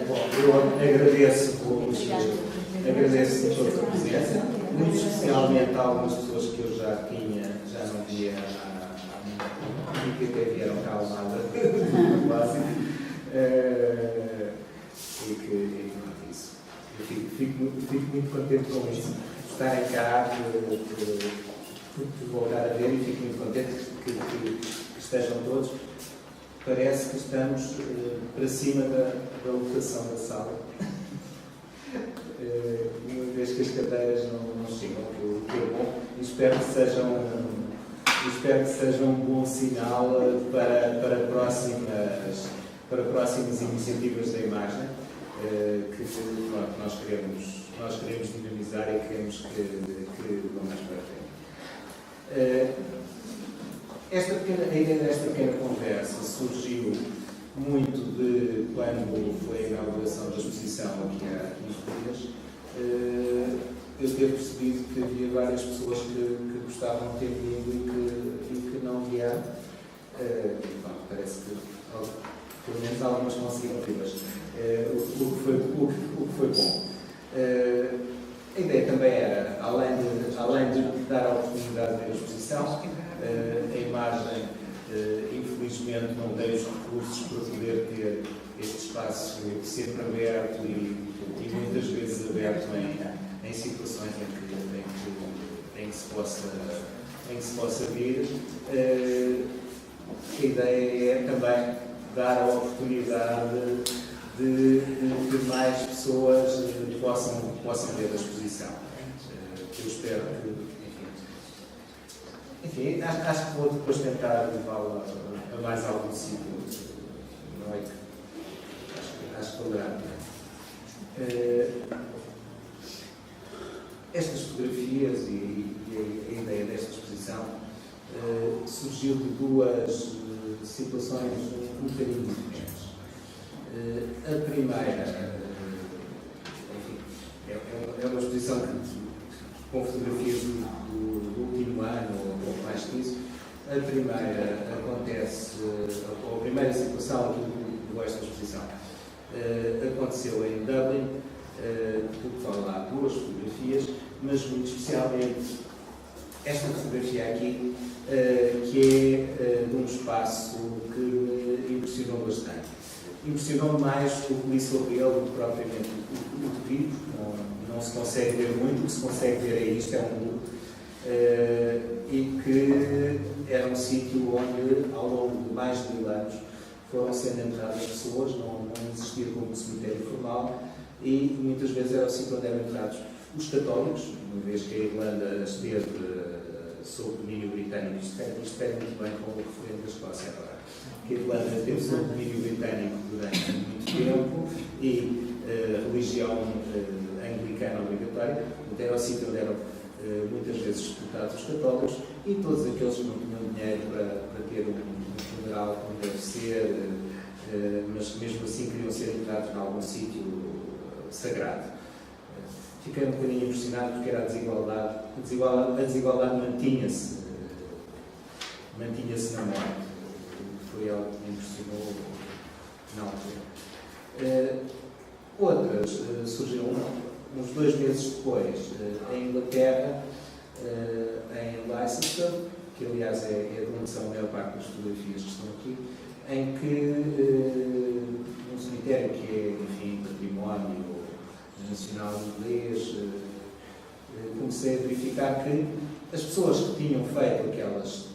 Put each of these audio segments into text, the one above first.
Bom, eu agradeço a todos a presença, muito especialmente a algumas pessoas que eu já não via e que até vieram cá ao nada, e que isso. Eu fico muito contente com isso, estarem cá, por voltar a ver, e fico muito contente que estejam todos. Parece que estamos para cima da lotação da sala. Uma vez que as cadeiras não chegam, o que é bom, e espero que seja um bom sinal para próximas iniciativas da imagem, que nós queremos dinamizar e queremos que vão mais para frente. A ideia desta pequena conversa surgiu muito de quando foi a inauguração da exposição aqui há 15 dias. Eu ter percebido que havia várias pessoas que gostavam de ter vindo e que não vieram. Parece que pelo menos algumas conseguiram vir, mas o que foi bom. A ideia também era, além de dar a oportunidade de ver a exposição, a imagem, infelizmente, não tem os recursos para poder ter este espaço sempre aberto e muitas vezes aberto em situações em que se possa vir. A ideia é também dar a oportunidade de mais pessoas possam ver a exposição. Eu espero que, enfim, acho que vou depois tentar levá-la a mais algum sítio, não é? Acho que poderá. Estas fotografias e a ideia desta exposição surgiu de duas situações um bocadinho diferentes. A primeira, enfim, é uma exposição com fotografias do último ano ou um pouco mais que isso. A primeira acontece, ou a primeira situação desta exposição aconteceu em Dublin, do qual há duas fotografias, mas muito especialmente esta fotografia aqui, que é de um espaço que me impressionou bastante. Impressionou mais o que disse sobre ele do que propriamente o vídeo. Não se consegue ver muito, o que se consegue ver é isto, é um mundo, e que era um sítio onde, ao longo de mais de 1000 anos, foram sendo enterradas pessoas, não existia como cemitério formal, e muitas vezes era o sítio onde eram enterrados os católicos, uma vez que a Irlanda esteve sob domínio britânico. Isto pega muito bem com o referente da Escócia agora. Que a Irlanda esteve sob domínio britânico durante muito tempo e a religião anglicana obrigatória, então era o sítio onde eram muitas vezes sepultados os católicos e todos aqueles que não tinham dinheiro para ter um funeral como deve ser, mas mesmo assim queriam ser enterrados em algum sítio sagrado. Fiquei um bocadinho impressionado porque era a desigualdade. A desigualdade mantinha-se na morte. Foi algo que me impressionou na altura. Outras surgiram uns 2 meses depois em Inglaterra, em Leicester, que aliás é de onde são a maior parte das fotografias que estão aqui, em que um cemitério que é, enfim, património nacional inglês, comecei a verificar que as pessoas que tinham feito aquelas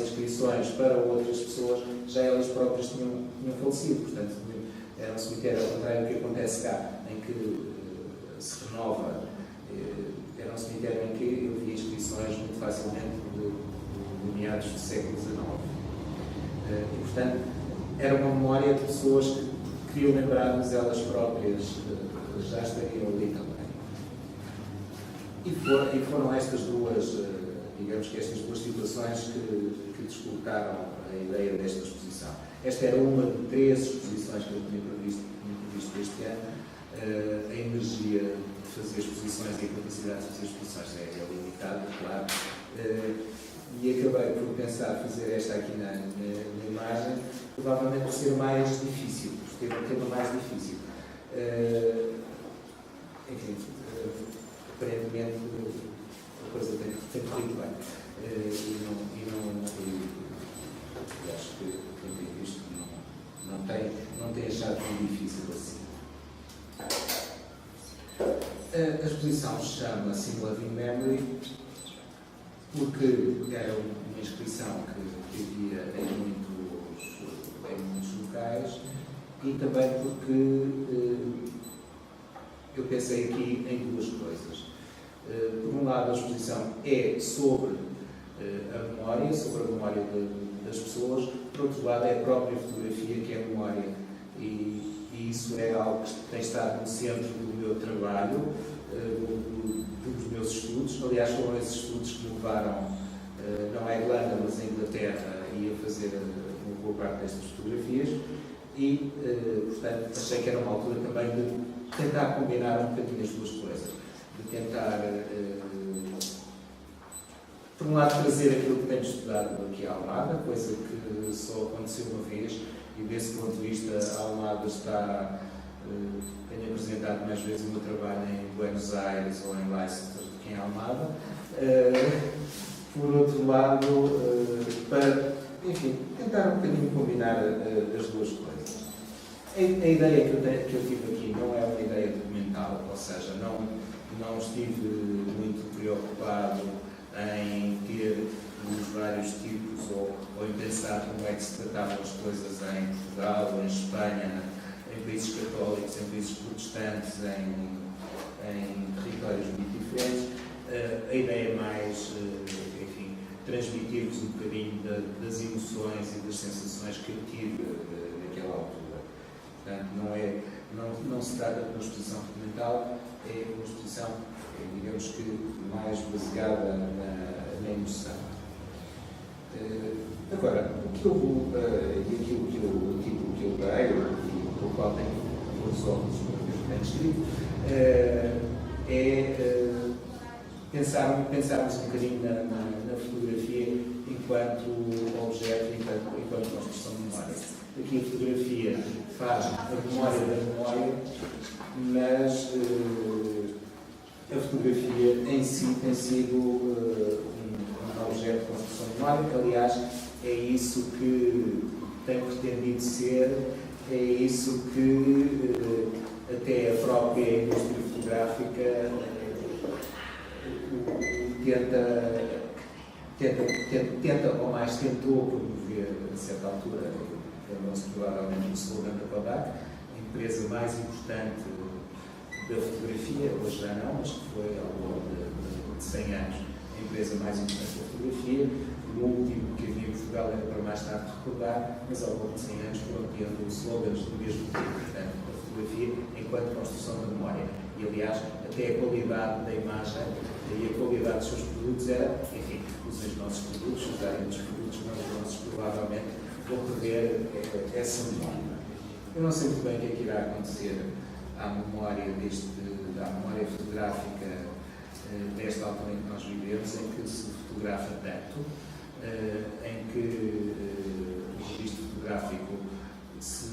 inscrições para outras pessoas, já elas próprias tinham falecido. Portanto, era um cemitério ao contrário do que acontece cá, em que se renova. Era um cemitério em que eu vi inscrições muito facilmente de meados do século XIX. E, portanto, era uma memória de pessoas que queriam lembrar-nos elas próprias, já estariam ali também. E foram estas duas, digamos que estas duas situações que descolocaram a ideia desta exposição. Esta era uma de 3 exposições que eu tinha previsto este ano. A energia de fazer exposições e a capacidade de fazer exposições é limitada, claro. E acabei por pensar fazer esta aqui na imagem, provavelmente por ser mais difícil, por ter um tema mais difícil. Enfim, aparentemente a coisa tem corrido bem. E acho que quem tem visto não tem achado tão difícil assim. A exposição chama Single Living Memory porque era uma inscrição que havia em muitos locais e também porque eu pensei aqui em duas coisas. Por um lado, a exposição é sobre a memória das pessoas. Por outro lado, é a própria fotografia que é a memória. E isso é algo que tem estado no centro do meu trabalho, dos meus estudos. Aliás, foram esses estudos que me levaram, não à Irlanda, mas à Inglaterra, e a fazer uma boa parte destas fotografias. E, portanto, achei que era uma altura também de tentar combinar um bocadinho as duas coisas. De tentar, por um lado, trazer aquilo que tenho estudado aqui à Almada, coisa que só aconteceu uma vez, e desse ponto de vista a Almada tenho apresentado mais vezes o meu trabalho em Buenos Aires ou em Leicester do que em Almada. Por outro lado, para, enfim, tentar um bocadinho combinar as duas coisas. A ideia que eu tive aqui não é uma ideia documental, ou seja, não estive muito preocupado em ter os vários tipos ou em pensar como é que se tratavam as coisas em Portugal, ou em Espanha, em países católicos, em países protestantes, em territórios muito diferentes. A ideia é mais, enfim, transmitir-vos um bocadinho das emoções e das sensações que eu tive naquela altura. Portanto, não se trata de uma exposição documental, é uma exposição, digamos que, mais baseada na emoção. Agora, o que eu vou, e aquilo que o título que eu dei, e pelo qual tenho os óculos que tenho escrito, é pensarmos um bocadinho na fotografia enquanto objeto, enquanto construção de memória. Aqui a fotografia faz a memória da memória, mas a fotografia em si tem sido um objeto de construção de memória. Aliás, é isso que tem pretendido ser, é isso que até a própria indústria fotográfica tenta ou mais tentou promover a certa altura. Lembram-se provavelmente do slogan da Kodak, a empresa mais importante da fotografia, hoje já não, mas que foi ao longo de 100 anos a empresa mais importante da fotografia. O último que havia em Portugal era para mais tarde recordar, mas ao longo de 100 anos foram tendo slogans do mesmo tipo, portanto, a fotografia enquanto construção da memória. E, aliás, até a qualidade da imagem e a qualidade dos seus produtos era, enfim, usem os nossos produtos, usarem os produtos, mas os nossos provavelmente vão perder essa memória. Eu não sei muito bem o que é que irá acontecer à memória fotográfica desta altura em que nós vivemos, em que se fotografa tanto, em que o registro fotográfico se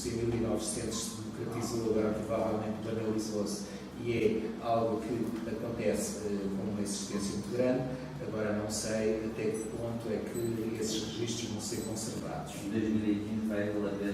em 1900 se democratizou, agora provavelmente banalizou-se, e é algo que acontece com uma existência muito grande. Agora não sei até que ponto é que esses registros vão ser conservados. Em 2020 vai haver